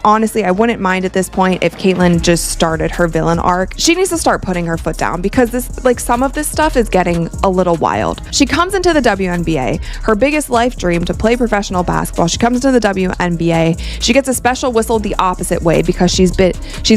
Honestly, I wouldn't mind at this point if Caitlyn just started her villain arc. She needs to start putting her foot down because some of this stuff is getting a little wild. She comes into the WNBA, her biggest life dream to play professional basketball. She comes into the WNBA. She gets a special whistle the opposite way because she's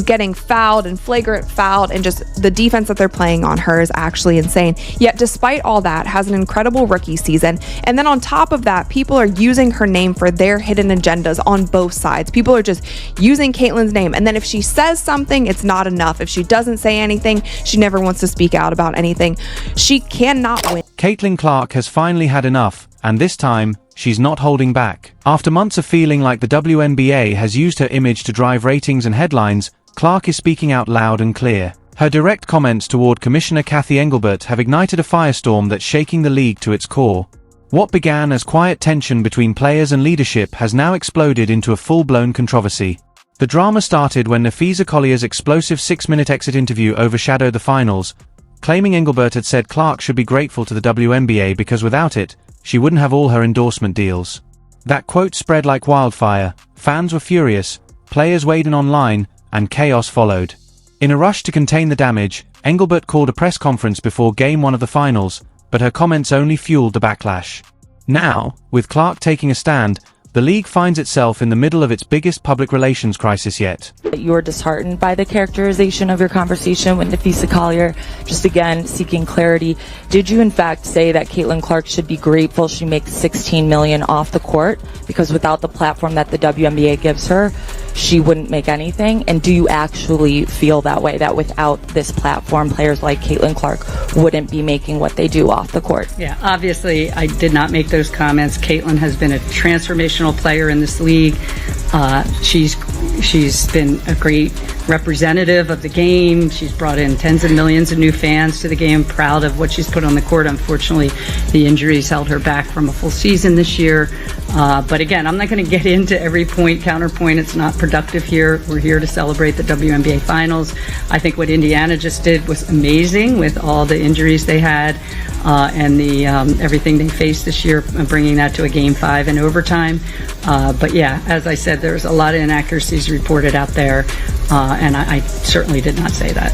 getting fouled and flagrant fouled, and just the defense that they're playing on her is actually insane. Yet despite all that, has an incredible rookie season. And then on top of that, people are using her name for their hidden agendas on both sides. People are just using Caitlyn's name, and then if she says something, it's not enough. If she doesn't say anything, she never wants to speak out about anything. She cannot win. Caitlin Clark has finally had enough, and this time, she's not holding back. After months of feeling like the WNBA has used her image to drive ratings and headlines, Clark is speaking out loud and clear. Her direct comments toward Commissioner Cathy Engelbert have ignited a firestorm that's shaking the league to its core. What began as quiet tension between players and leadership has now exploded into a full-blown controversy. The drama started when Nafisa Collier's explosive 6-minute exit interview overshadowed the finals, claiming Engelbert had said Clark should be grateful to the WNBA because without it, she wouldn't have all her endorsement deals. That quote spread like wildfire, fans were furious, players weighed in online, and chaos followed. In a rush to contain the damage, Engelbert called a press conference before Game 1 of the finals, but her comments only fueled the backlash. Now, with Clark taking a stand, the league finds itself in the middle of its biggest public relations crisis yet. You were disheartened by the characterization of your conversation with Nafisa Collier, just again seeking clarity. Did you in fact say that Caitlin Clark should be grateful she makes $16 million off the court because without the platform that the WNBA gives her, she wouldn't make anything? And do you actually feel that way, that without this platform, players like Caitlin Clark wouldn't be making what they do off the court? Yeah, obviously I did not make those comments. Caitlin has been a transformational player in this league. She's been a great representative of the game. She's brought in tens of millions of new fans to the game. Proud of what she's put on the court. Unfortunately, the injuries held her back from a full season this year. But again, I'm not going to get into every point, counterpoint. It's not productive here. We're here to celebrate the WNBA finals. I think what Indiana just did was amazing with all the injuries they had and the everything they faced this year, bringing that to a Game 5 in overtime. But yeah, as I said, there's a lot of inaccuracies reported out there, and I certainly did not say that.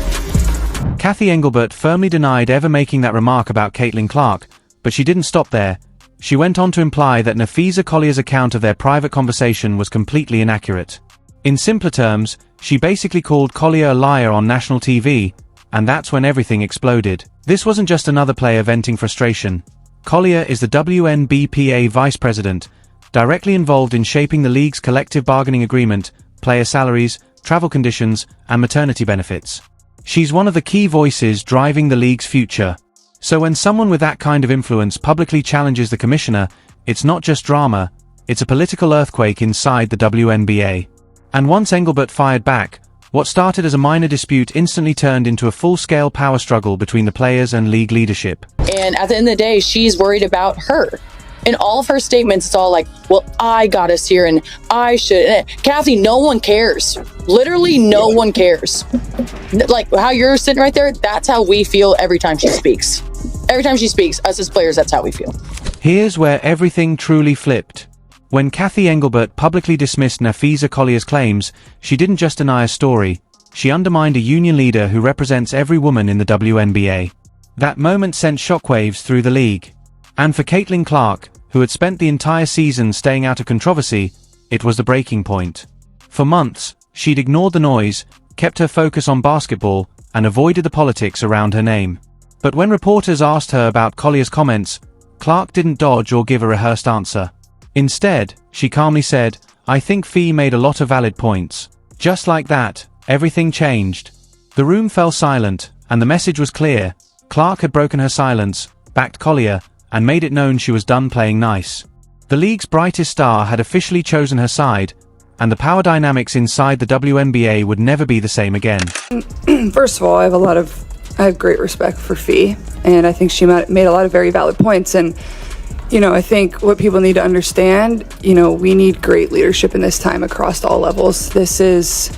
Cathy Engelbert firmly denied ever making that remark about Caitlin Clark, but she didn't stop there. She went on to imply that Nafisa Collier's account of their private conversation was completely inaccurate. In simpler terms, she basically called Collier a liar on national TV, and that's when everything exploded. This wasn't just another player venting frustration. Collier is the WNBPA vice president, directly involved in shaping the league's collective bargaining agreement, player salaries, travel conditions, and maternity benefits. She's one of the key voices driving the league's future. So when someone with that kind of influence publicly challenges the commissioner, it's not just drama, it's a political earthquake inside the WNBA. And once Engelbert fired back, what started as a minor dispute instantly turned into a full-scale power struggle between the players and league leadership. And at the end of the day, she's worried about her. In all of her statements, it's all like, well, I got us here and I should. And Cathy, no one cares. Literally, no one cares. Like how you're sitting right there, that's how we feel every time she speaks. Every time she speaks, us as players, that's how we feel. Here's where everything truly flipped. When Cathy Engelbert publicly dismissed Nafisa Collier's claims, she didn't just deny a story, she undermined a union leader who represents every woman in the WNBA. That moment sent shockwaves through the league. And for Caitlin Clark, who had spent the entire season staying out of controversy, it was the breaking point. For months, she'd ignored the noise, kept her focus on basketball, and avoided the politics around her name. But when reporters asked her about Collier's comments, Clark didn't dodge or give a rehearsed answer. Instead, she calmly said, "I think Fee made a lot of valid points." Just like that, everything changed. The room fell silent, and the message was clear. Clark had broken her silence, backed Collier, and made it known she was done playing nice. The league's brightest star had officially chosen her side, and the power dynamics inside the WNBA would never be the same again. First of all, I have great respect for Fee, and I think she made a lot of very valid points. And, I think what people need to understand, we need great leadership in this time across all levels. This is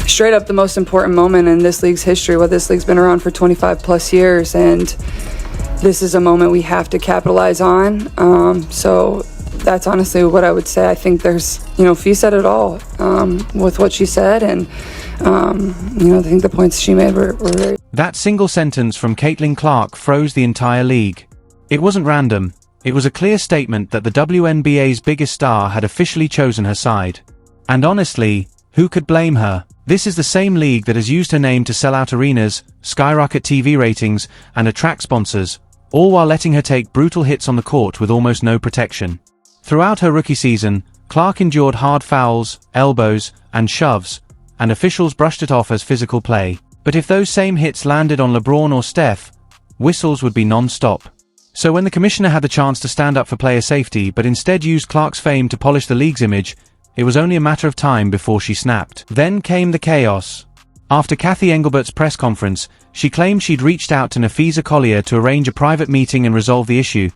straight up the most important moment in this league's history. This league's been around for 25 plus years, and this is a moment we have to capitalize on. So that's honestly what I would say. I think there's, Fee said it all with what she said, and I think the points she made were very... That single sentence from Caitlin Clark froze the entire league. It wasn't random. It was a clear statement that the WNBA's biggest star had officially chosen her side. And honestly, who could blame her? This is the same league that has used her name to sell out arenas, skyrocket TV ratings, and attract sponsors, all while letting her take brutal hits on the court with almost no protection. Throughout her rookie season, Clark endured hard fouls, elbows, and shoves, and officials brushed it off as physical play. But if those same hits landed on LeBron or Steph, whistles would be non-stop. So when the commissioner had the chance to stand up for player safety but instead used Clark's fame to polish the league's image, it was only a matter of time before she snapped. Then came the chaos. After Cathy Engelbert's press conference, she claimed she'd reached out to Nafisa Collier to arrange a private meeting and resolve the issue,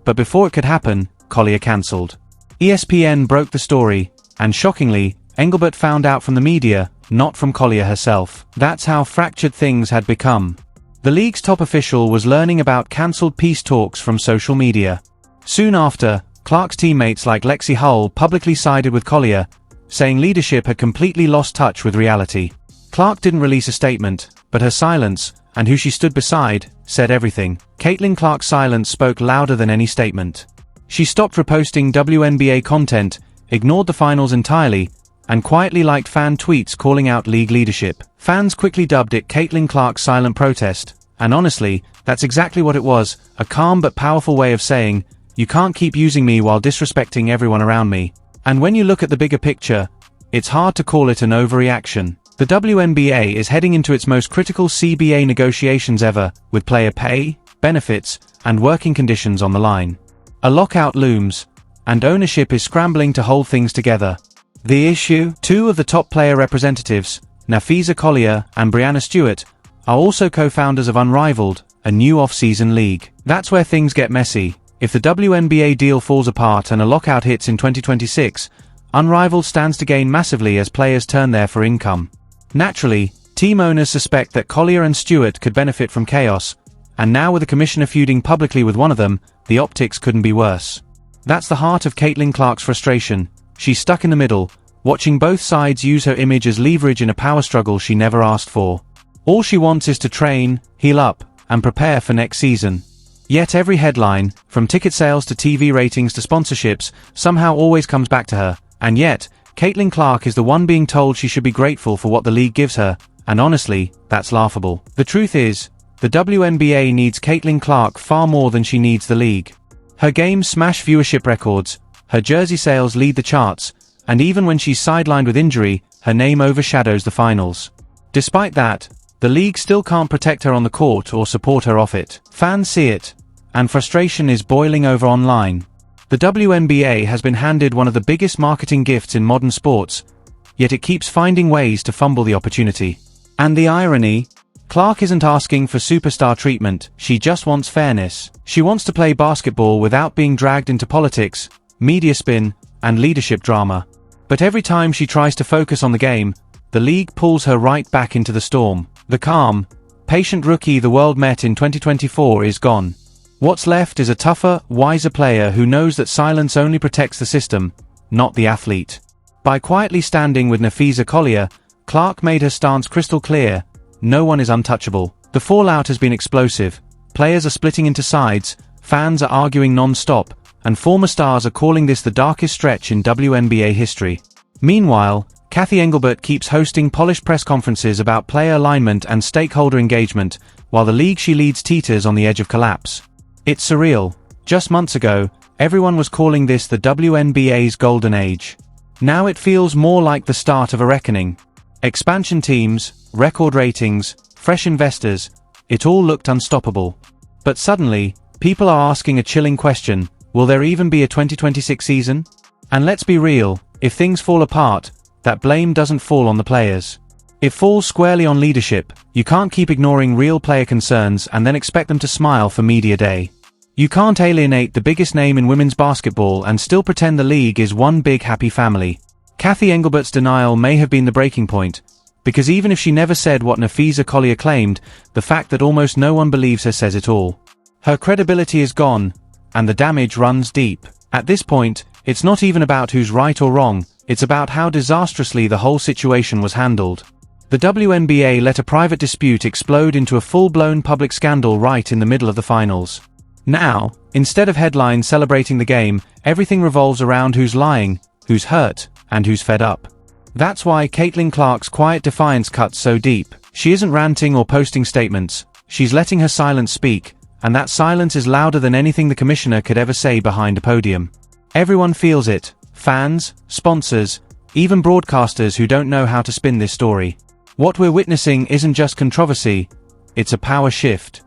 but before it could happen, Collier cancelled. ESPN broke the story, and shockingly, Engelbert found out from the media, not from Collier herself. That's how fractured things had become. The league's top official was learning about cancelled peace talks from social media. Soon after, Clark's teammates like Lexi Hull publicly sided with Collier, saying leadership had completely lost touch with reality. Clark didn't release a statement, but her silence, and who she stood beside, said everything. Caitlin Clark's silence spoke louder than any statement. She stopped reposting WNBA content, ignored the finals entirely, and quietly liked fan tweets calling out league leadership. Fans quickly dubbed it Caitlin Clark's silent protest, and honestly, that's exactly what it was, a calm but powerful way of saying, you can't keep using me while disrespecting everyone around me. And when you look at the bigger picture, it's hard to call it an overreaction. The WNBA is heading into its most critical CBA negotiations ever, with player pay, benefits, and working conditions on the line. A lockout looms, and ownership is scrambling to hold things together. The issue? Two of the top player representatives, Nafisa Collier and Breanna Stewart, are also co-founders of Unrivaled, a new off-season league. That's where things get messy. If the WNBA deal falls apart and a lockout hits in 2026, Unrivaled stands to gain massively as players turn there for income. Naturally, team owners suspect that Collier and Stewart could benefit from chaos, and now with the commissioner feuding publicly with one of them, the optics couldn't be worse. That's the heart of Caitlin Clark's frustration. She's stuck in the middle, watching both sides use her image as leverage in a power struggle she never asked for. All she wants is to train, heal up, and prepare for next season. Yet every headline, from ticket sales to TV ratings to sponsorships, somehow always comes back to her, and yet, Caitlin Clark is the one being told she should be grateful for what the league gives her, and honestly, that's laughable. The truth is, the WNBA needs Caitlin Clark far more than she needs the league. Her games smash viewership records, her jersey sales lead the charts, and even when she's sidelined with injury, her name overshadows the finals. Despite that, the league still can't protect her on the court or support her off it. Fans see it, and frustration is boiling over online. The WNBA has been handed one of the biggest marketing gifts in modern sports, yet it keeps finding ways to fumble the opportunity. And the irony? Clark isn't asking for superstar treatment, she just wants fairness. She wants to play basketball without being dragged into politics, media spin, and leadership drama. But every time she tries to focus on the game, the league pulls her right back into the storm. The calm, patient rookie the world met in 2024 is gone. What's left is a tougher, wiser player who knows that silence only protects the system, not the athlete. By quietly standing with Nafisa Collier, Clark made her stance crystal clear: no one is untouchable. The fallout has been explosive. Players are splitting into sides, fans are arguing non-stop, and former stars are calling this the darkest stretch in WNBA history. Meanwhile, Cathy Engelbert keeps hosting polished press conferences about player alignment and stakeholder engagement, while the league she leads teeters on the edge of collapse. It's surreal. Just months ago, everyone was calling this the WNBA's golden age. Now it feels more like the start of a reckoning. Expansion teams, record ratings, fresh investors, it all looked unstoppable. But suddenly, people are asking a chilling question: will there even be a 2026 season? And let's be real, if things fall apart, that blame doesn't fall on the players. It falls squarely on leadership. You can't keep ignoring real player concerns and then expect them to smile for media day. You can't alienate the biggest name in women's basketball and still pretend the league is one big happy family. Cathy Engelbert's denial may have been the breaking point, because even if she never said what Nafisa Collier claimed, the fact that almost no one believes her says it all. Her credibility is gone, and the damage runs deep. At this point, It's not even about who's right or wrong, it's about how disastrously the whole situation was handled. The WNBA let a private dispute explode into a full-blown public scandal right in the middle of the finals. Now, instead of headlines celebrating the game, everything revolves around who's lying, who's hurt, and who's fed up. That's why Caitlin Clark's quiet defiance cuts so deep. She isn't ranting or posting statements, she's letting her silence speak, and that silence is louder than anything the commissioner could ever say behind a podium. Everyone feels it, fans, sponsors, even broadcasters who don't know how to spin this story. What we're witnessing isn't just controversy, it's a power shift.